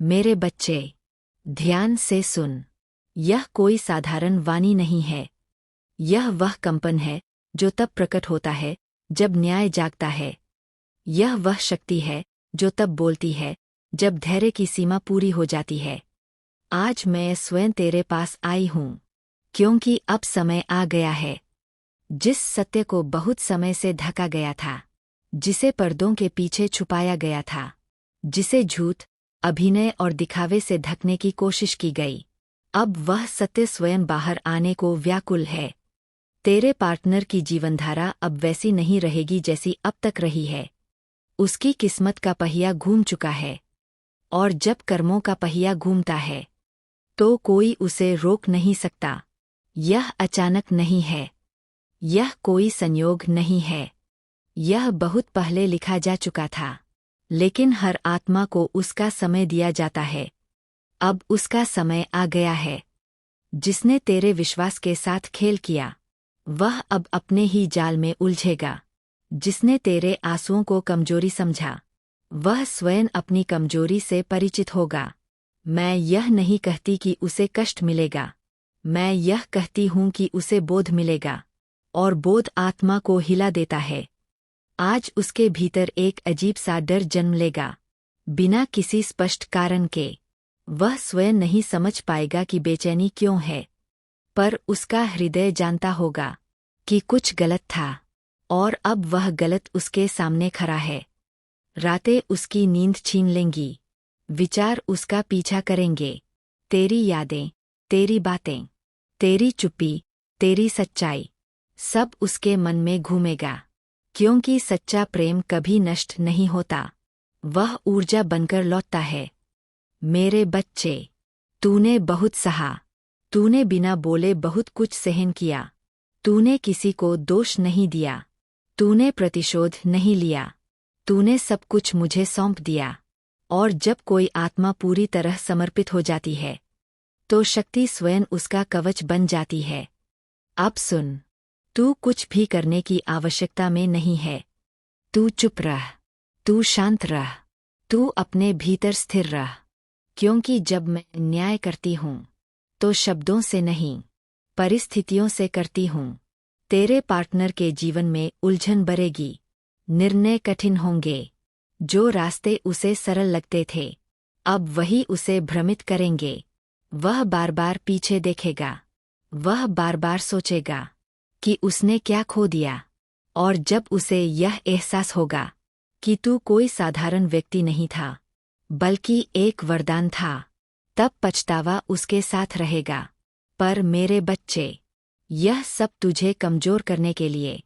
मेरे बच्चे, ध्यान से सुन। यह कोई साधारण वाणी नहीं है। यह वह कंपन है जो तब प्रकट होता है जब न्याय जागता है। यह वह शक्ति है जो तब बोलती है जब धैर्य की सीमा पूरी हो जाती है। आज मैं स्वयं तेरे पास आई हूँ, क्योंकि अब समय आ गया है। जिस सत्य को बहुत समय से ढका गया था, जिसे पर्दों के पीछे छुपाया गया था, जिसे झूठ, अभिनय और दिखावे से ढकने की कोशिश की गई, अब वह सत्य स्वयं बाहर आने को व्याकुल है। तेरे पार्टनर की जीवनधारा अब वैसी नहीं रहेगी जैसी अब तक रही है। उसकी किस्मत का पहिया घूम चुका है, और जब कर्मों का पहिया घूमता है तो कोई उसे रोक नहीं सकता। यह अचानक नहीं है, यह कोई संयोग नहीं है। यह बहुत पहले लिखा जा चुका था, लेकिन हर आत्मा को उसका समय दिया जाता है। अब उसका समय आ गया है। जिसने तेरे विश्वास के साथ खेल किया, वह अब अपने ही जाल में उलझेगा। जिसने तेरे आंसुओं को कमजोरी समझा, वह स्वयं अपनी कमजोरी से परिचित होगा। मैं यह नहीं कहती कि उसे कष्ट मिलेगा, मैं यह कहती हूँ कि उसे बोध मिलेगा, और बोध आत्मा को हिला देता है। आज उसके भीतर एक अजीब सा डर जन्म लेगा, बिना किसी स्पष्ट कारण के। वह स्वयं नहीं समझ पाएगा कि बेचैनी क्यों है, पर उसका हृदय जानता होगा कि कुछ गलत था, और अब वह गलत उसके सामने खड़ा है। रातें उसकी नींद छीन लेंगी, विचार उसका पीछा करेंगे। तेरी यादें, तेरी बातें, तेरी चुप्पी, तेरी सच्चाई, सब उसके मन में घूमेगा। क्योंकि सच्चा प्रेम कभी नष्ट नहीं होता, वह ऊर्जा बनकर लौटता है। मेरे बच्चे, तूने बहुत सहा, तूने बिना बोले बहुत कुछ सहन किया। तूने किसी को दोष नहीं दिया, तूने प्रतिशोध नहीं लिया, तूने सब कुछ मुझे सौंप दिया। और जब कोई आत्मा पूरी तरह समर्पित हो जाती है, तो शक्ति स्वयं उसका कवच बन जाती है। अब सुन, तू कुछ भी करने की आवश्यकता में नहीं है। तू चुप रह, तू शांत रह, तू अपने भीतर स्थिर रह। क्योंकि जब मैं न्याय करती हूँ, तो शब्दों से नहीं, परिस्थितियों से करती हूँ। तेरे पार्टनर के जीवन में उलझन बढ़ेगी, निर्णय कठिन होंगे। जो रास्ते उसे सरल लगते थे, अब वही उसे भ्रमित करेंगे। वह बार बार पीछे देखेगा, वह बार बार सोचेगा कि उसने क्या खो दिया। और जब उसे यह एहसास होगा कि तू कोई साधारण व्यक्ति नहीं था, बल्कि एक वरदान था, तब पछतावा उसके साथ रहेगा। पर मेरे बच्चे, यह सब तुझे कमजोर करने के लिए